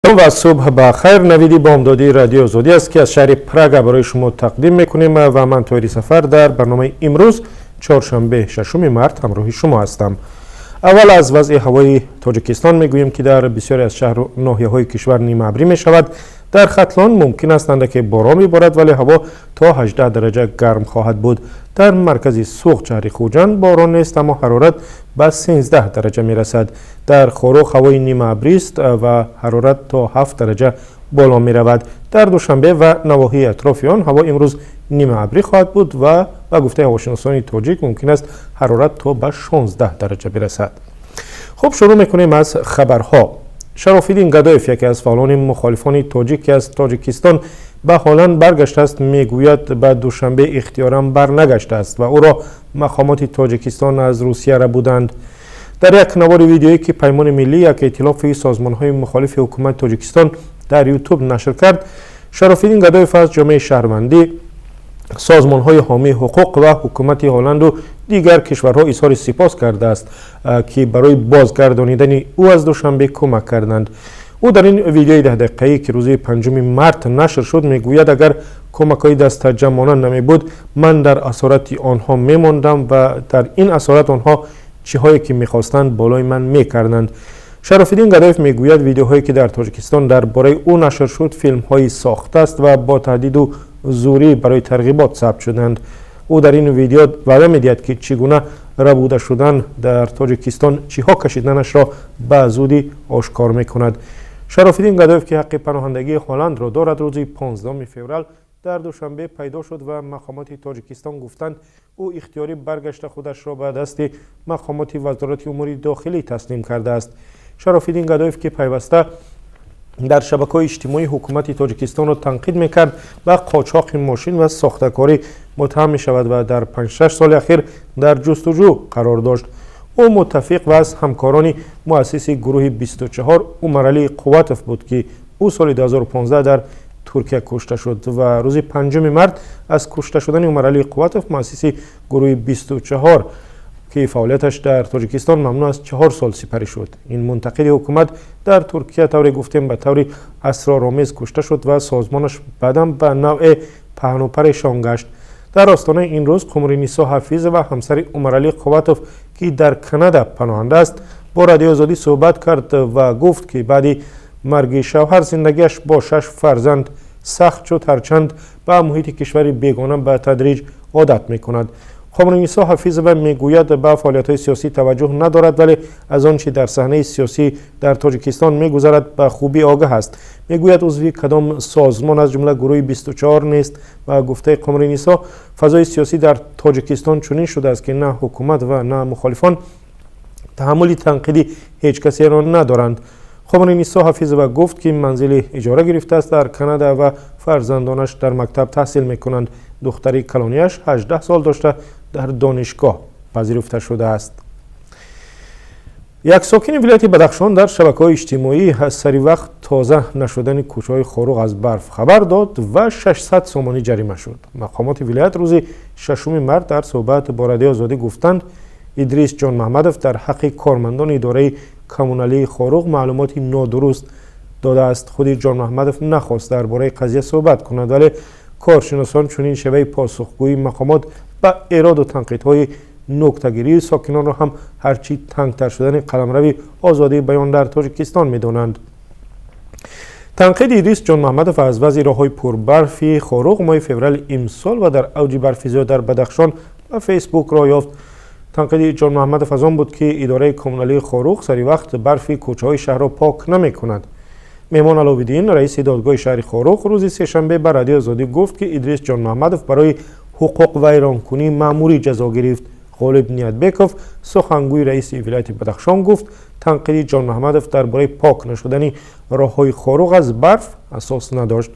و صبح بخیر. نویدی بامدادی رادیو آزادی است که از شهر پراگ برای شما تقدیم میکنیم و من طاهری سفر در برنامه امروز چهارشنبه 6 مارس همراه شما هستم. اول از وضع هوای تاجیکستان میگوییم که در بسیاری از شهر و ناحیه‌های کشور نیمه ابری می شود. در ختلان ممکن است که باران میبارد ولی هوا تا 18 درجه گرم خواهد بود. در مرکز سوخت شهر خوجند باران نیست اما حرارت به 13 درجه میرسد. در خوروغ هوای نیمه ابری است و حرارت تا 7 درجه بالا می رود. در دوشنبه و نواحی اطراف آن هوا امروز نیمه ابری خواهد بود و با گفته هواشناسان تاجیک ممکن است حرارت تا به 16 درجه برسد. خب شروع میکنیم از خبرها. شرافالدین گدایف یکی از فعالان مخالفان تاجیک از تاجیکستان به هلند برگشته است. میگوید به دوشنبه اختیارا برنگشته است و او را مقامات تاجیکستان از روسیه را بودند. در یک نوار ویدیویی که پیمان ملی یک ائتلاف سازمان‌های مخالف حکومت تاجیکستان در یوتیوب نشر کرد، شرافالدین گدایف از جامعه شهروندی، سازمان‌های حامی حقوق و حکومت هلند و دیگر کشورها اظهار سپاس کرده است که برای بازگردانیدن او از دوشنبه کمک کردند. او در این ویدیوی 10 دقیقه‌ای که روز 5 مارس نشر شد میگوید اگر کمک‌های دست جمعانه نمی بود من در اسارت آنها می‌ماندم و در این اسارت آنها چیزهایی که می‌خواستند بالای من می‌کردند. شرافالدین گدایف میگوید ویدیوهایی که در تاجیکستان درباره او نشر شد فیلم‌های ساخته است و با تهدید و زوری برای ترغیبات ثبت شدند. او در این ویدیو وعده می‌دهد که چگونه ربوده شدن در تاجیکستان چیها کشیدنش را به زودی آشکار می‌کند. شرافالدین گدایف که حق پناهندگی هلند را دارد روز 15 فوریه در دوشنبه پیدا شد و مقامات تاجیکستان گفتند او اختیاری برگشت خودش را به دست مقامات وزارت امور داخلی تسلیم کرده است. شرافالدین گدایف که پیوسته در شبکه‌های اجتماعی حکومت تاجیکستان را تنقید می‌کرد و قاچاق ماشین و ساخته‌کاری متهم می‌شود و در 5-6 سال اخیر در جستجو قرار داشت. او متفق و از همکاران مؤسس گروه 24 عمرعلی قواتف بود که او سال 2015 در ترکیه کشته شد و روز 5 مارس از کشته شدن عمرعلی قواتف مؤسس گروه 24 که فعالیتش در تاجیکستان ممنوع از 4 سال سپری شد. این منتقد حکومت در ترکیه طور گفتیم به طور اسرارآمیز کشته شد و سازمانش بعداً به نوع پهن و پرشان گشت. در آستانه این روز قمرنیسا حفیظ و همسر عمرعلی قواتف که در کانادا پناهنده است با رادیو آزادی صحبت کرد و گفت که بعد مرگ شوهر زندگیش با 6 فرزند سخت شد هرچند به محیط کشوری بیگانه به تدریج عادت می‌کند. قمرنیسا حفیظ و میگوید به فعالیت‌های سیاسی توجه ندارد ولی از آنچه در صحنه سیاسی در تاجیکستان می‌گذرد به خوبی آگاه است. میگوید عضو کدام سازمان از جمله گروه 24 نیست و گفته قمرنیسا فضای سیاسی در تاجیکستان چنین شده است که نه حکومت و نه مخالفان تحمل تنقیدی هیچ کسی را ندارند. قمرنیسا حفیظ و گفت که منزل اجاره گرفته است در کانادا و فرزندانش در مکتب تحصیل می‌کنند. دختری کلانیش 18 سال داشته در دانشگاه پذیرفته شده است. یک ساکن ولایت بدخشان در شبکه‌های اجتماعی از سری وقت تازه نشدن کوچه‌های خوروغ از برف خبر داد و 600 سومانی جریمه شد. مقامات ولایت روز 6 مارس در صحبت با رادیو آزادی گفتند ادریس جان محمدوف در حق کارمندان اداره کمونالی خوروغ معلوماتی نادرست داده است. خود جان محمدوف نخواست درباره قضیه صحبت کند ولی کارشناسان چنین شیوه پاسخگویی مقامات به ایراد و تنقیدهای نکته‌گیری ساکنان را هم هرچی تنگتر شدن قلمرو آزادی بیان در تاجیکستان می‌دانند. تنقید ادریس جان محمدوف از وضع راه‌های پربرفی خوروغ ماه فوریه امسال و در اوج برف‌زایی در بدخشان و فیسبوک را یافت. تنقید جان محمدوف از آن بود که اداره کمونالی خوروغ سری وقت برفی کوچه‌های شهر را پاک نمی‌کند. مهمان علاوالدین رئیس دادگاه شهر خوروغ روز سه‌شنبه به رادیو آزادی گفت که ادریس جان محمدوف برای حقوق ویرانکنی مأموری جزا گرفت. غالب نیتبکوف سخنگوی رئیس ولایت بدخشان گفت تنقید جان محمدوف درباره پاک نشدن راه‌های خوروغ از برف اساس نداشت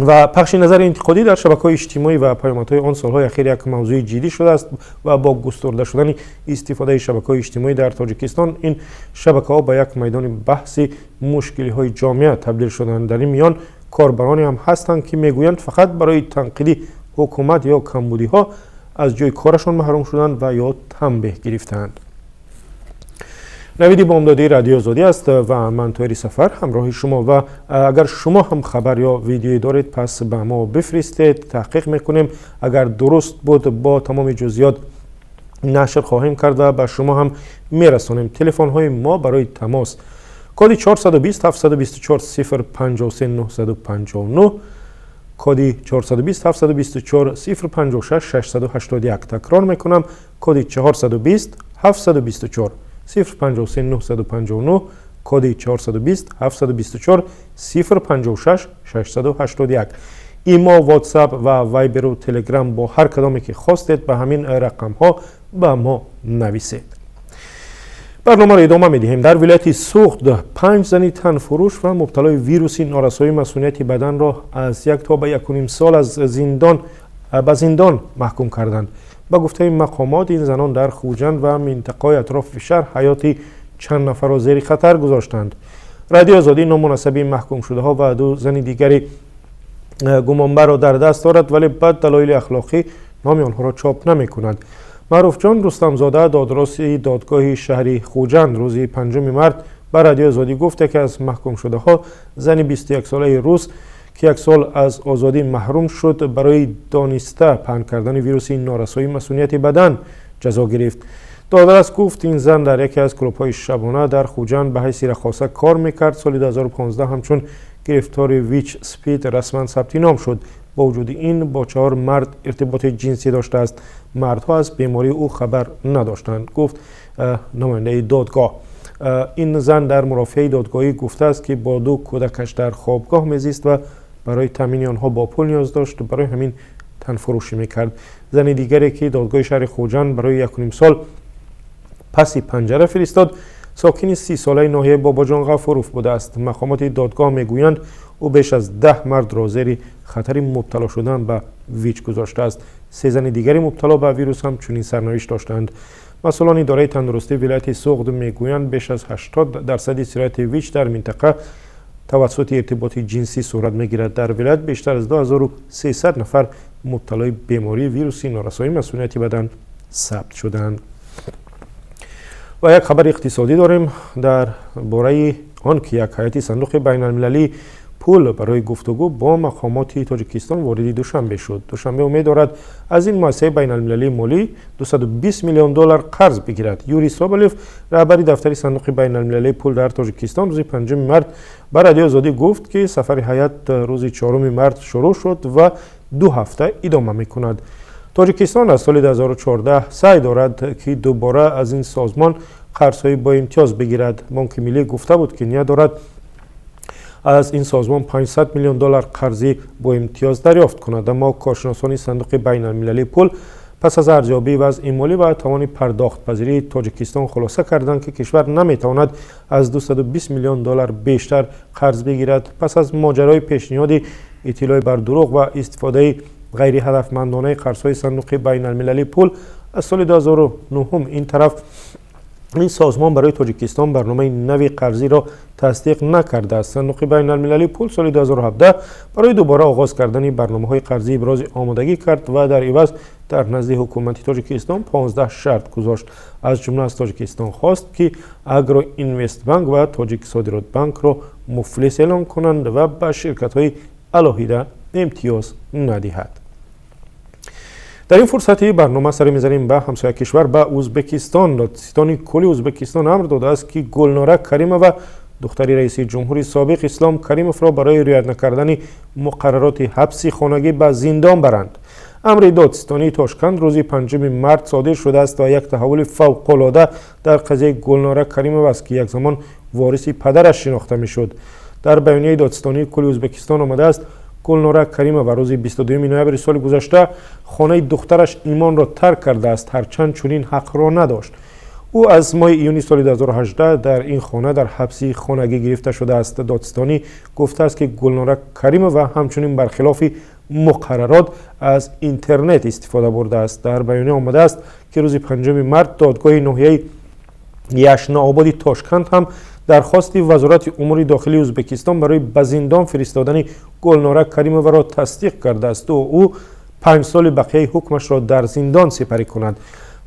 و پخش نظر انتقادی در شبکه‌های اجتماعی و پیامدهای آن سال‌های اخیر یک موضوع جدی شده است و با گسترده شدن استفاده شبکه‌های اجتماعی در تاجیکستان این شبکه‌ها به یک میدان بحث مشکل‌های جامعه تبدیل شدند. در این میان کاربرانی هم هستند که میگویند فقط برای تنقید حکومت یا کمبودی‌ها از جای کارشان محروم شدند و یا تنبیه گرفتند. نوید بامدادی رادیو آزادی است و من طاهر سفر همراه شما. و اگر شما هم خبر یا ویدیویی دارید پس به ما بفرستید، تحقیق میکنیم. اگر درست بود با تمام جزئیات نشر خواهیم کرد و به شما هم میرسانیم. تلفن های ما برای تماس کد 420 724 053 959، کد 420 724 056 681. تکرار میکنم، کد 420 724 053 959، کد 420 724 056 681. ایما، واتساپ و وایبر و تلگرام با هر کدامی که خواستید به همین رقم ها به ما نویسید. برنامه را ادامه می‌دهیم. در ولایت سوخت 5 زن تن فروش و مبتلای ویروس نارسایی مسئولیت بدن را از 1 تا به 1.5 سال از زندان محکوم کردند. با گفته مقامات این زنان در خوجند و منطقه اطراف شهر حیات چند نفر را زیر خطر گذاشتند. رادیو آزادی نامناسبی محکوم شده ها و 2 زن دیگری گمانبر را در دست دارد، ولی به دلایل اخلاقی نام آنها را چاپ نمی کند. معروف جان رستمزاده، دادرس دادگاه شهری خوجند، روز 5 مارس به رادیو آزادی گفته که از محکوم شده ها زن 21 ساله روس که 1 سال از آزادی محروم شد برای دانسته پهن کردن ویروس نارسایی مسئولیت بدن جزا گرفت. دادرس گفت این زن در یکی از کلوب‌های شبانه در خوجند به حیث رقاصه کار میکرد. سال 2015 همچون گرفتار ویچ سپید رسما ثبت نام شد. با وجود این با 4 مرد ارتباط جنسی داشته است. مردها از بیماری او خبر نداشتند، گفت نماینده دادگاه. این زن در مرافعه دادگاهی گفته است که با 2 کودکش در خوابگاه میزیست و برای تامین آنها با پول نیاز داشت، برای همین تن فروشی میکرد. زن دیگری که دادگاه شهر خوجند برای 1.5 سال پس پنجره فرستاد، ساکن 30 ساله ناحیه باباجان غفوروف بوده است. مقامات دادگاه میگویند او بیش از 10 مرد را زیر خطر مبتلا شدن به ویچ گذاشته است. 3 زن دیگری مبتلا به ویروس هم چنین سرنوشت داشتند. مسئولان اداره تندرستی ولایت سوخت میگویند بیش از 80% سرایت ویچ در منطقه توسط ارتباط جنسی صورت میگیرد. در ولایت بیشتر از 2300 نفر مبتلای بیماری ویروس نارسایی مسئولیت بدن ثبت شدند. و یک خبر اقتصادی داریم در باره آن که یک هیئت صندوق بین المللی پول برای گفتگو با مقامات تاجیکستان وارد دوشنبه شد. دوشنبه امید دارد از این مؤسسه بین المللی مالی 220 میلیون دلار قرض بگیرد. یوری سابلیف، رهبر دفتر صندوق بین المللی پول در تاجیکستان، روز 5 مارس به رادیو آزادی گفت که سفر هیئت روز 4 مارس شروع شد و 2 هفته ادامه می‌کند. تاجیکستان از سال 2014 سعی دارد که دوباره از این سازمان قرض‌های با امتیاز بگیرد. بانک ملی گفته بود که نیت دارد از این سازمان 500 میلیون دلار قرضی با امتیاز دریافت کند. اما کارشناسان صندوق بین المللی پول پس از ارزیابی وضع مالی و توان پرداخت پذیری تاجیکستان خلاصه کردند که کشور نمیتواند از 220 میلیون دلار بیشتر قرض بگیرد. پس از ماجرای پیشنهاد اطلاع بر دروغ و استفاده غیر هدفمندانه قرض‌های صندوق بین المللی پول از سال 2009 این طرف این سازمان برای تاجیکستان برنامه نوی قرضی را تصدیق نکرده است. صندوق بین المللی پول سال 2017 برای دوباره آغاز کردن برنامه‌های قرضی ابراز آمادگی کرد و در عوض در نزد حکومت تاجیکستان 15 شرط گذاشت. از جمله از تاجیکستان خواست که اگرو اینوست بانک و تاجیک صادرات بانک را مفلس اعلام کنند و به شرکت‌های علاهیده امتیاز ندهد. در این فرصتی برنامه سر می‌زنیم به همسایه کشور به ازبکستان. دادستان کلی ازبکستان امر داده است که گلناره کریمه و دختر رئیس جمهوری سابق اسلام کریموف را برای رعایت نکردن مقررات حبسی خانگی به زندان برند. امر دادستانی تاشکند روز 5 مارس صادر شده است و یک تحول فوق‌العاده در قضیه گلناره کریموف است که یک زمان وارث پدرش شناخته می‌شد. در بیانیه دادستانی کلی ازبکستان آمده است گلناره کریمه و روز 22 نوامبر سال گذشته خانه دخترش ایمان را ترک کرده است، هرچند چنین حق را نداشت. او از ماه ایونی سال 2018 در این خانه در حبسی خانگی گرفته شده است. دادستانی گفته است که گلناره کریمه و همچنین برخلاف مقررات از اینترنت استفاده برده است. در بیانیه آمده است که روز 5 مارس دادگاه ناحیه یشنا آبادی تاشکند هم درخواست وزارت امور داخلی ازبکستان برای به زندان فرستادن گلناره کریموف را تصدیق کرده است و او 5 سال بقیه حکمش را در زندان سپری کند.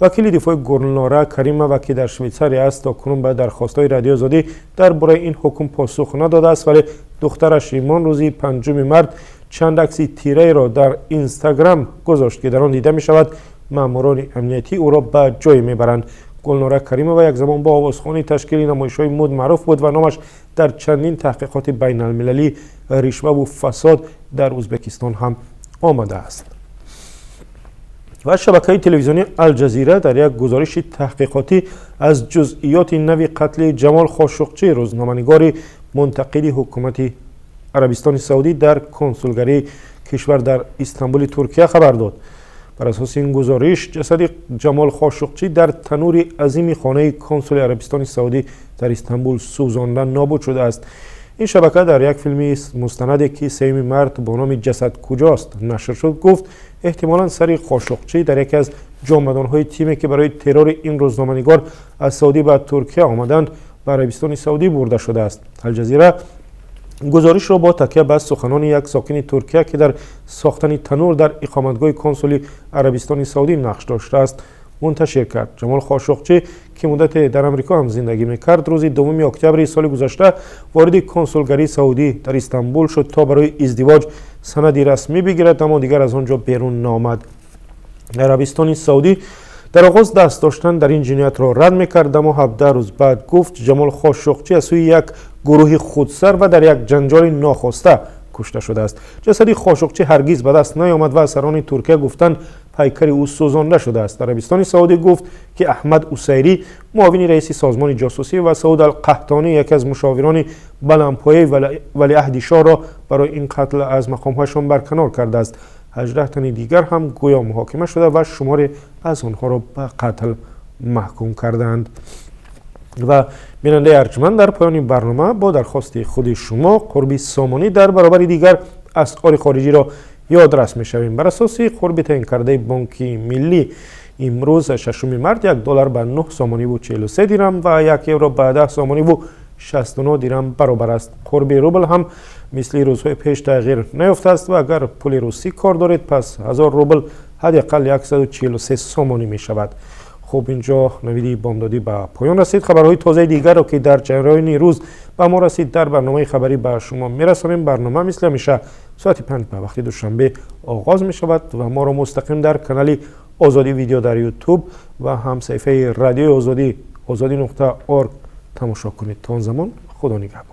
وکیل دفاع گلناره کریمه و که در شویساریا است تاکنون به درخواست‌های رادیو آزادی درباره این حکم پاسخ نداده است، ولی دخترش ایمان روزی 5 مارس چند عکس تیره را در اینستاگرام گذاشت که در آن دیده می شود ماموران امنیتی او را به جای میبرند. گلناره کریمه و یک زمان با آوازخوانی تشکیل نمایش‌های مد معروف بود و نامش در چندین تحقیقات بین المللی رشوه و فساد در ازبکستان هم آمده است. و شبکه تلویزیونی الجزیره در یک گزارش تحقیقاتی از جزئیات نوی قتل جمال خاشقچی، روزنامه‌نگار منتقد حکومت عربستان سعودی در کنسولگری کشور در استانبول ترکیه خبر داد. بر اساس این گزارش جسد جمال خاشقچی در تنور عظیم خانه کنسول عربستان سعودی در استانبول سوزانده نابود شده است. این شبکه در یک فیلم مستندی که 3 مارس با نام جسد کجاست نشر شد گفت احتمالاً سر خاشقچی در یکی از جامدانهای تیمی که برای ترور این روزنامه‌نگار از سعودی به ترکیه آمدند به عربستان سعودی برده شده است. الجزیره گزارش را با تکیه به سخنان یک ساکن ترکیه که در ساختن تنور در اقامتگاه کنسولی عربستان سعودی نقش داشته است منتشر کرد. جمال خاشقچی که مدت در آمریکا هم زندگی می‌کرد روز 2 اکتبر سال گذشته وارد کنسولگری سعودی در استانبول شد تا برای ازدواج سندی رسمی بگیرد، اما دیگر از آنجا بیرون نآمد. عربستان سعودی در آغاز دست داشتن در این جنایت را رد می‌کرد، اما 17 روز بعد گفت جمال خاشقچی از سوی یک گروه خودسر و در یک جنجال ناخواسته کشته شده است. جسد خاشقچی هرگز به دست نیامد و افسران ترکیه گفتند پیکر او سوزانده شده است. عربستان سعودی گفت که احمد اسیری معاون رئیس سازمان جاسوسی و سعود القحطانی یکی از مشاوران بلندپایه ولیعهد شاه را برای این قتل از مقام‌هایشان برکنار کرده است. 18 تن دیگر هم گویا محاکمه شده و شماری از آنها را به قتل محکوم کردند. و بیننده ارجمند در پایان برنامه با درخواست خود شما قربی سامانی در برابر دیگر اسعار خارجی را یادرس می‌شویم. بر اساس قربی تعیین کرده بانک ملی امروز 6 مارس $1 به 9 سامانی و 43 درم و 1 یورو به 10 سامانی و 69 درم برابر است. قربی روبل هم مثل روزهای پیش تغییر نیافته است و اگر پول روسی کار دارید پس 1000 روبل حداقل 143 سامانی می شود. خب اینجا نویدی بامدادی به پایان رسید. خبرهای تازه دیگر رو که در جریان روز به ما رسید در برنامه خبری به شما میرسانیم. برنامه مثل همیشه ساعت 5 به وقت دوشنبه آغاز می شود و ما را مستقیم در کانال آزادی ویدیو در یوتیوب و هم صفحه رادیو آزادی آزادی.org تماشا کنید. تا آن زمان خدا نگهدار.